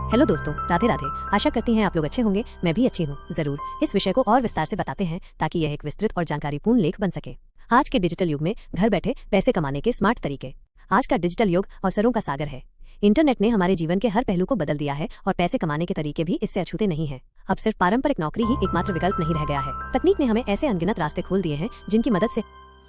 Hello दोस्तों, राधे राधे। आशा करती हैं आप लोग अच्छे होंगे। मैं भी अच्छी हूँ। जरूर इस विषय को और विस्तार से बताते हैं ताकि यह एक विस्तृत और जानकारीपूर्ण लेख बन सके। आज के डिजिटल युग में घर बैठे पैसे कमाने के स्मार्ट तरीके। आज का डिजिटल युग अवसरों का सागर है। इंटरनेट ने हमारे जीवन के हर पहलू को बदल दिया है और पैसे कमाने के तरीके भी इससे अछूते नहीं है। अब सिर्फ पारंपरिक नौकरी ही एकमात्र विकल्प नहीं रह गया है। तकनीक ने हमें ऐसे अनगिनत रास्ते खोल दिए हैं जिनकी मदद से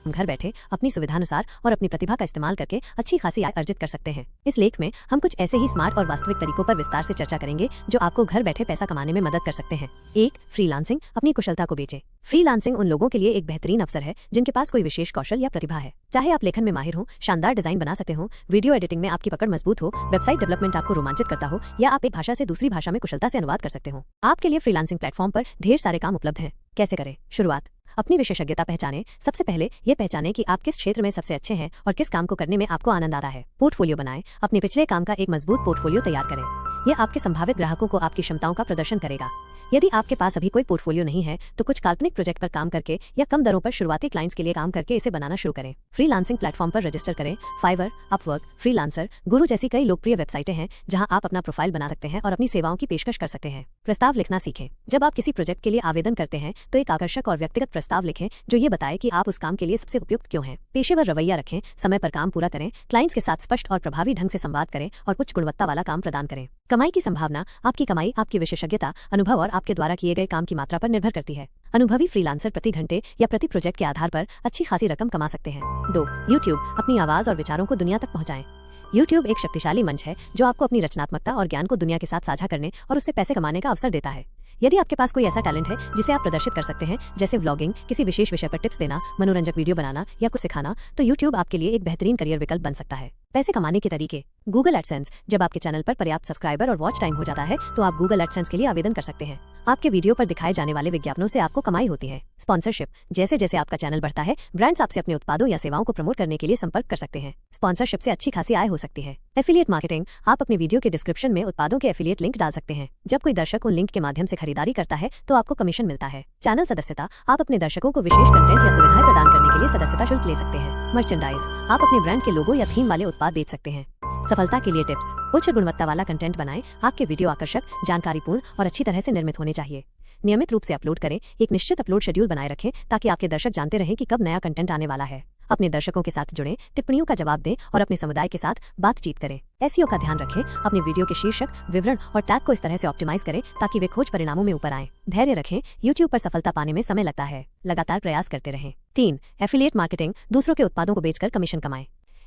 हम घर बैठे अपनी सुविधानुसार और अपनी प्रतिभा का इस्तेमाल करके अच्छी खासी आय अर्जित कर सकते हैं। इस लेख में हम कुछ ऐसे ही स्मार्ट और वास्तविक तरीकों पर विस्तार से चर्चा करेंगे जो आपको घर बैठे पैसा कमाने में मदद कर सकते हैं। 1. फ्रीलांसिंग, अपनी कुशलता को बेचें। फ्रीलांसिंग उन लोगों के लिए एक बेहतरीन अवसर है जिनके पास कोई विशेष कौशल या प्रतिभा है। चाहे आप लेखन में माहिर हो, शानदार डिजाइन बना सकते हो, वीडियो एडिटिंग में आपकी पकड़ मजबूत हो, वेबसाइट डेवलपमेंट आपको रोमांचित करता हो, या आप एक भाषा से दूसरी भाषा में कुशलता से अनुवाद कर सकते हो, आपके लिए फ्रीलांसिंग प्लेटफॉर्म पर ढेर सारे काम उपलब्ध हैं। कैसे करें शुरुआत? अपनी विशेषज्ञता पहचानें। सबसे पहले ये पहचानें कि आप किस क्षेत्र में सबसे अच्छे हैं और किस काम को करने में आपको आनंद आता है। पोर्टफोलियो बनाएं। अपने पिछले काम का एक मजबूत पोर्टफोलियो तैयार करें। यह आपके संभावित ग्राहकों को आपकी क्षमताओं का प्रदर्शन करेगा। यदि आपके पास अभी कोई पोर्टफोलियो नहीं है तो कुछ काल्पनिक प्रोजेक्ट पर काम करके या कम दरों पर शुरुआती क्लाइंट्स के लिए काम करके इसे बनाना शुरू करें। फ्रीलांसिंग प्लेटफॉर्म पर रजिस्टर करें। फाइवर, अपवर्क, फ्रीलांसर, गुरु जैसी कई लोकप्रिय वेबसाइटें हैं जहां आप अपना प्रोफाइल बना सकते हैं और अपनी सेवाओं की पेशकश कर सकते हैं। प्रस्ताव लिखना सीखें। जब आप किसी प्रोजेक्ट के लिए आवेदन करते हैं तो एक आकर्षक और व्यक्तिगत प्रस्ताव लिखें जो ये बताए कि आप उस काम के लिए सबसे उपयुक्त क्यों हैं। पेशेवर रवैया रखें। समय पर काम पूरा करें। क्लाइंट्स के साथ स्पष्ट और प्रभावी ढंग से संवाद करें और उच्च गुणवत्ता वाला काम प्रदान करें। कमाई की संभावना। आपकी कमाई आपकी विशेषज्ञता, अनुभव और आपके द्वारा किए गए काम की मात्रा पर निर्भर करती है। अनुभवी फ्रीलांसर प्रति घंटे या प्रति प्रोजेक्ट के आधार पर अच्छी खासी रकम कमा सकते हैं। 2. यूट्यूब, अपनी आवाज और विचारों को दुनिया तक पहुंचाएं। यूट्यूब एक शक्तिशाली मंच है जो आपको अपनी रचनात्मकता और ज्ञान को दुनिया के साथ साझा करने और उससे पैसे कमाने का अवसर देता है। यदि आपके पास कोई ऐसा टैलेंट है जिसे आप प्रदर्शित कर सकते हैं, जैसे व्लॉगिंग, किसी विशेष विषय पर टिप्स देना, मनोरंजक वीडियो बनाना या कुछ सिखाना, तो यूट्यूब आपके लिए एक बेहतरीन करियर विकल्प बन सकता है। पैसे कमाने के तरीके। गूगल एडसेंस, जब आपके चैनल पर पर्याप्त सब्सक्राइबर और वॉच टाइम हो जाता है तो आप गूगल एडसेंस के लिए आवेदन कर सकते हैं। आपके वीडियो पर दिखाए जाने वाले विज्ञापनों से आपको कमाई होती है। स्पॉन्सरशिप, जैसे जैसे आपका चैनल बढ़ता है ब्रांड्स आपसे अपने उत्पादों या सेवाओं को प्रमोट करने के लिए संपर्क कर सकते हैं। स्पॉन्सरशिप से अच्छी खासी आय हो सकती है। एफिलिएट मार्केटिंग, आप अपने वीडियो के डिस्क्रिप्शन में उत्पादों के एफिलिएट लिंक डाल सकते हैं। जब कोई दर्शक उन लिंक के माध्यम से खरीदारी करता है तो आपको कमीशन मिलता है। चैनल सदस्यता, आप अपने दर्शकों को विशेष कंटेंट या सुविधाएं प्रदान करने के लिए सदस्यता शुल्क ले सकते हैं। मर्चेंडाइज, आप अपने ब्रांड के लोगो या थीम वाले उत्पाद बेच सकते हैं। सफलता के लिए टिप्स। उच्च गुणवत्ता वाला कंटेंट बनाएं। आपके वीडियो आकर्षक, जानकारीपूर्ण और अच्छी तरह से निर्मित होने चाहिए। नियमित रूप से अपलोड करें। एक निश्चित अपलोड शेड्यूल बनाए रखें ताकि आपके दर्शक जानते रहें कि कब नया कंटेंट आने वाला है। अपने दर्शकों के साथ जुड़ें, टिप्पणियों का जवाब दें और अपने समुदाय के साथ बातचीत करें। एसईओ का ध्यान रखें। अपने वीडियो के शीर्षक, विवरण और टैग को इस तरह से ऑप्टिमाइज करें ताकि वे खोज परिणामों में ऊपर आएं। धैर्य रखें। यूट्यूब पर सफलता पाने में समय लगता है। लगातार प्रयास करते रहें। 3. एफिलिएट मार्केटिंग, दूसरों के उत्पादों को बेचकर कमीशन कमाएं।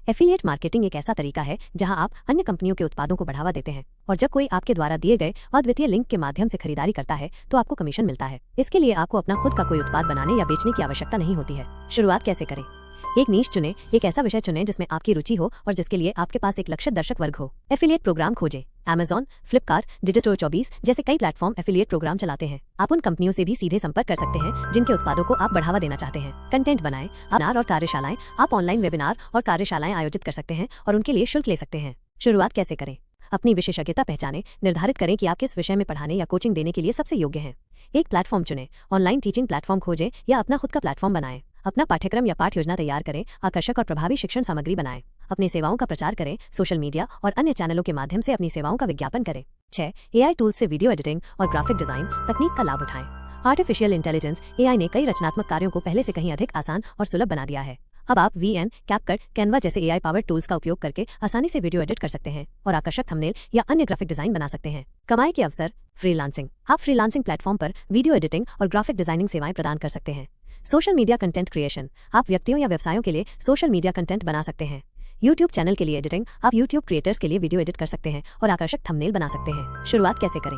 एफिलिएट मार्केटिंग एक ऐसा तरीका है जहां आप अन्य कंपनियों के उत्पादों को बढ़ावा देते हैं और जब कोई आपके द्वारा दिए गए अद्वितीय लिंक के माध्यम से खरीदारी करता है तो आपको कमीशन मिलता है। इसके लिए आपको अपना खुद का कोई उत्पाद बनाने या बेचने की आवश्यकता नहीं होती है। शुरुआत कैसे करें? एक नीश चुनें। एक ऐसा विषय चुनें जिसमें आपकी रुचि हो और जिसके लिए आपके पास एक लक्षित दर्शक वर्ग हो। एफिलिएट प्रोग्राम खोजें। Amazon, फ्लिपकार्ट, डिजिटल 24 जैसे कई प्लेटफॉर्म एफिलिएट प्रोग्राम चलाते हैं। आप उन कंपनियों से भी सीधे संपर्क कर सकते हैं जिनके उत्पादों को आप बढ़ावा देना चाहते हैं। कंटेंट बनाएं। वेबिनार और कार्यशालाएं, आप ऑनलाइन वेबिनार और कार्यशालाएं आयोजित कर सकते हैं और उनके लिए शुल्क ले सकते हैं। शुरुआत कैसे करें? अपनी विशेषज्ञता पहचानें। निर्धारित करें कि आप किस विषय में पढ़ाने या कोचिंग देने के लिए सबसे योग्य हैं। एक प्लेटफॉर्म चुनें। ऑनलाइन टीचिंग प्लेटफॉर्म खोजें या अपना खुद का प्लेटफॉर्म बनाएं। अपना पाठ्यक्रम या पाठ योजना तैयार करें। आकर्षक और प्रभावी शिक्षण सामग्री बनाएं। अपनी सेवाओं का प्रचार करें। सोशल मीडिया और अन्य चैनलों के माध्यम से अपनी सेवाओं का विज्ञापन करें। 6. एआई टूल्स से वीडियो एडिटिंग और ग्राफिक डिजाइन तकनीक का लाभ उठाएं। आर्टिफिशियल इंटेलिजेंस एआई ने कई रचनात्मक कार्यों को पहले से कहीं अधिक आसान और सुलभ बना दिया है। अब आप VN, कैपकट, कैनवा जैसे एआई पावर्ड टूल्स का उपयोग करके आसानी से वीडियो एडिट कर सकते हैं और आकर्षक थंबनेल या अन्य ग्राफिक डिजाइन बना सकते हैं। कमाई के अवसर। फ्रीलांसिंग, आप फ्रीलांसिंग प्लेटफॉर्म पर वीडियो एडिटिंग और ग्राफिक डिजाइनिंग सेवाएं प्रदान कर सकते हैं। सोशल मीडिया कंटेंट क्रिएशन, आप व्यक्तियों या व्यवसायों के लिए सोशल मीडिया कंटेंट बना सकते हैं। यूट्यूब चैनल के लिए एडिटिंग, आप यूट्यूब क्रिएटर्स के लिए वीडियो एडिट कर सकते हैं और आकर्षक थंबनेल बना सकते हैं। शुरुआत कैसे करें?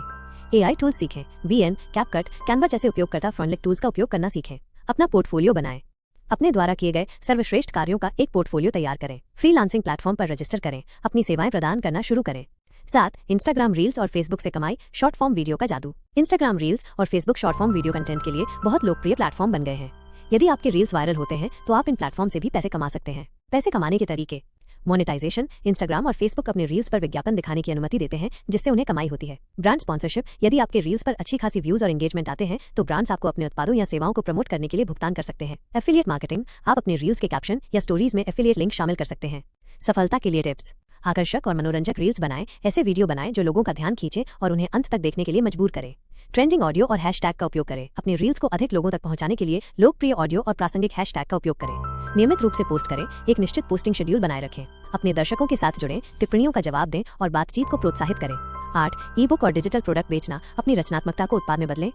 एआई टूल्स सीखें। VN, कैपकट, कैनवा जैसे उपयोगकर्ता फ्रेंडली टूल्स का उपयोग करना सीखें। अपना पोर्टफोलियो बनाएं। अपने द्वारा किए गए सर्वश्रेष्ठ कार्यों का एक पोर्टफोलियो तैयार करें। फ्रीलांसिंग प्लेटफॉर्म पर रजिस्टर करें। अपनी सेवाएं प्रदान करना शुरू करें। 7. इंस्टाग्राम रील्स और फेसबुक से कमाई, शॉर्ट फॉर्म वीडियो का जादू। इंस्टाग्राम रील्स और Facebook short form video content के लिए बहुत लोकप्रिय प्लेटफॉर्म बन गए हैं। यदि आपके रील्स वायरल होते हैं तो आप इन प्लेटफॉर्म से भी पैसे कमा सकते हैं। पैसे कमाने के तरीके। मोनेटाइजेशन, इंस्टाग्राम और फेसबुक अपने रील्स पर विज्ञापन दिखाने की अनुमति देते हैं जिससे उन्हें कमाई होती है। ब्रांड स्पॉन्सरशिप, यदि आपके रील्स पर अच्छी खासी व्यूज और एंगेजमेंट आते हैं तो ब्रांड्स आपको अपने उत्पादों या सेवाओं को प्रमोट करने के लिए भुगतान कर सकते हैं। एफिलिएट मार्केटिंग, आप अपने रील्स के कैप्शन या स्टोरीज में एफिलिएट लिंक शामिल कर सकते हैं। सफलता के लिए टिप्स। आकर्षक और मनोरंजक रील्स बनाएं। ऐसे वीडियो बनाएं जो लोगों का ध्यान खींचे और उन्हें अंत तक देखने के लिए मजबूर करें। ट्रेंडिंग ऑडियो और हैशटैग का उपयोग करें। अपनी रील्स को अधिक लोगों तक पहुंचाने के लिए लोकप्रिय ऑडियो और प्रासंगिक हैशटैग का उपयोग करें। नियमित रूप से पोस्ट करें। एक निश्चित पोस्टिंग शेड्यूल बनाए रखें। अपने दर्शकों के साथ जुड़ें, टिप्पणियों का जवाब दें और बातचीत को प्रोत्साहित करें। 8. ई-बुक और डिजिटल प्रोडक्ट बेचना। अपनी रचनात्मकता को उत्पाद में बदलें।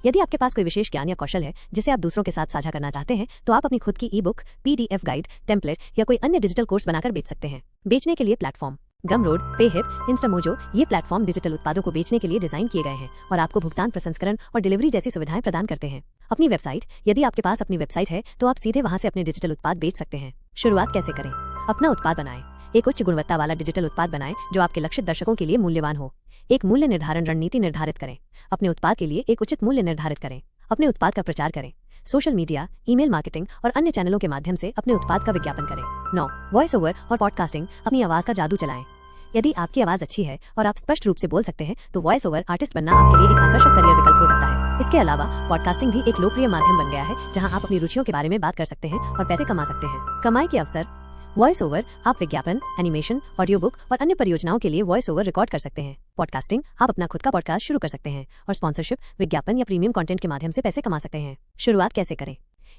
यदि आपके पास कोई विशेष ज्ञान या कौशल है जिसे आप दूसरों के साथ साझा करना चाहते हैं, तो आप अपनी खुद की ई-बुक, PDF गाइड, टेम्पलेट या कोई अन्य डिजिटल कोर्स बनाकर बेच सकते हैं। बेचने के लिए प्लेटफॉर्म गमरोड, पेहिप, इंस्टामोजो। ये प्लेटफॉर्म डिजिटल उत्पादों को बेचने के लिए डिजाइन किए गए हैं और आपको भुगतान, प्रसंस्करण और डिलीवरी जैसी सुविधाएं प्रदान करते हैं। अपनी वेबसाइट। यदि आपके पास अपनी वेबसाइट है तो आप सीधे वहां से अपने डिजिटल उत्पाद बेच सकते हैं। शुरुआत कैसे करें? अपना उत्पाद बनाएं। एक उच्च गुणवत्ता वाला डिजिटल उत्पाद बनाएं जो आपके लक्षित दर्शकों के लिए मूल्यवान हो। एक मूल्य निर्धारण रणनीति निर्धारित करें। अपने उत्पाद के लिए एक उचित मूल्य निर्धारित करें। अपने उत्पाद का प्रचार करें। सोशल मीडिया, ईमेल मार्केटिंग और अन्य चैनलों के माध्यम से अपने उत्पाद का विज्ञापन करें। 9. वॉइस ओवर और पॉडकास्टिंग। अपनी आवाज का जादू चलाएं। यदि आपकी आवाज अच्छी है और आप स्पष्ट रूप से बोल सकते हैं तो वॉइस ओवर आर्टिस्ट बनना आपके लिए एक आकर्षक करियर विकल्प हो सकता है। इसके अलावा पॉडकास्टिंग भी एक लोकप्रिय माध्यम बन गया है जहां आप अपनी रुचियों के बारे में बात कर सकते हैं और पैसे कमा सकते हैं। कमाई के अवसर। Voice over. आप विज्ञापन, एनिमेशन, ऑडियो बुक और अन्य परियोजनाओं के लिए वॉइस ओवर रिकॉर्ड कर सकते हैं। पॉडकास्टिंग। आप अपना खुद का पॉडकास्ट शुरू कर सकते हैं और स्पॉन्सरशिप, विज्ञापन या प्रीमियम कंटेंट के माध्यम से पैसे कमा सकते हैं। शुरुआत कैसे करें?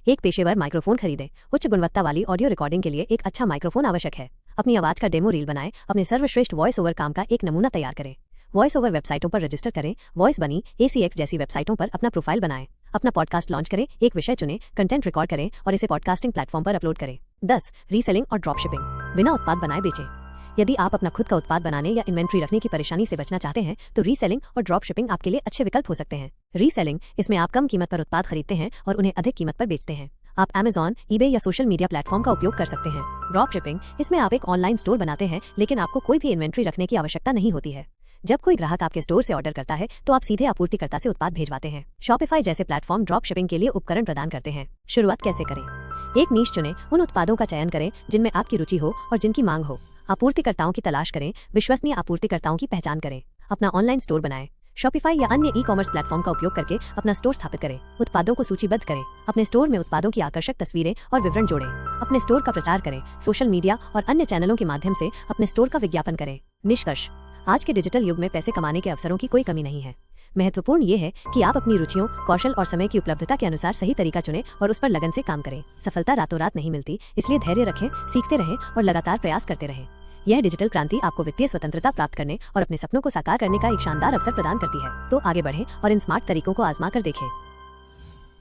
एक पेशेवर माइक्रोफोन खरीदें। उच्च गुणवत्ता वाली ऑडियो रिकॉर्डिंग के लिए एक अच्छा माइक्रोफोन आवश्यक है। अपनी आवाज का डेमो रील बनाएं। अपने सर्वश्रेष्ठ वॉइस ओवर काम का एक नमूना तैयार करें। वॉइस ओवर वेबसाइटों पर रजिस्टर करें। वॉइस बनी, ACX जैसी वेबसाइटों पर अपना प्रोफाइल बनाएं। अपना पॉडकास्ट लॉन्च करें। एक विषय चुनें, कंटेंट रिकॉर्ड करें और इसे पॉडकास्टिंग प्लेटफॉर्म पर अपलोड करें। 10. रीसेलिंग और ड्रॉप शिपिंग। बिना उत्पाद बनाए बेचें। यदि आप अपना खुद का उत्पाद बनाने या इन्वेंट्री रखने की परेशानी से बचना चाहते हैं तो रीसेलिंग और ड्रॉप शिपिंग आपके लिए अच्छे विकल्प हो सकते हैं। रीसेलिंग। इसमें आप कम कीमत पर उत्पाद खरीदते हैं और उन्हें अधिक कीमत पर बेचते हैं। आप Amazon, eBay या सोशल मीडिया प्लेटफॉर्म का उपयोग कर सकते हैं। Drop shipping. इसमें आप एक ऑनलाइन स्टोर बनाते हैं लेकिन आपको कोई भी इन्वेंट्री रखने की आवश्यकता नहीं होती है। जब कोई ग्राहक आपके स्टोर से ऑर्डर करता है तो आप सीधे आपूर्तिकर्ता से उत्पाद भेजवाते हैं। Shopify जैसे प्लेटफॉर्म ड्रॉप शिपिंग के लिए उपकरण प्रदान करते हैं। शुरुआत कैसे करें? एक नीश चुनें। उन उत्पादों का चयन करें जिनमें आपकी रुचि हो और जिनकी मांग हो। आपूर्तिकर्ताओं की तलाश करें। विश्वसनीय आपूर्तिकर्ताओं की पहचान करें। अपना ऑनलाइन स्टोर बनाएं। Shopify या अन्य ई-कॉमर्स प्लेटफॉर्म का उपयोग करके अपना स्टोर स्थापित करें। उत्पादों को सूचीबद्ध करें। अपने स्टोर में उत्पादों की आकर्षक तस्वीरें और विवरण जोड़ें। अपने स्टोर का प्रचार करें। सोशल मीडिया और अन्य चैनलों के माध्यम से अपने स्टोर का विज्ञापन करें। निष्कर्ष। आज के डिजिटल युग में पैसे कमाने के अवसरों की कोई कमी नहीं है। महत्वपूर्ण ये है कि आप अपनी रुचियों, कौशल और समय की उपलब्धता के अनुसार सही तरीका चुनें और उस पर लगन से काम करें। सफलता रातों रात नहीं मिलती, इसलिए धैर्य रखें, सीखते रहें और लगातार प्रयास करते रहें। यह डिजिटल क्रांति आपको वित्तीय स्वतंत्रता प्राप्त करने और अपने सपनों को साकार करने का एक शानदार अवसर प्रदान करती है। तो आगे बढ़ें और इन स्मार्ट तरीकों को आजमा कर देखें।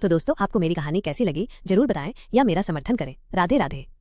तो दोस्तों, आपको मेरी कहानी कैसी लगी जरूर बताएं या मेरा समर्थन करें। राधे राधे।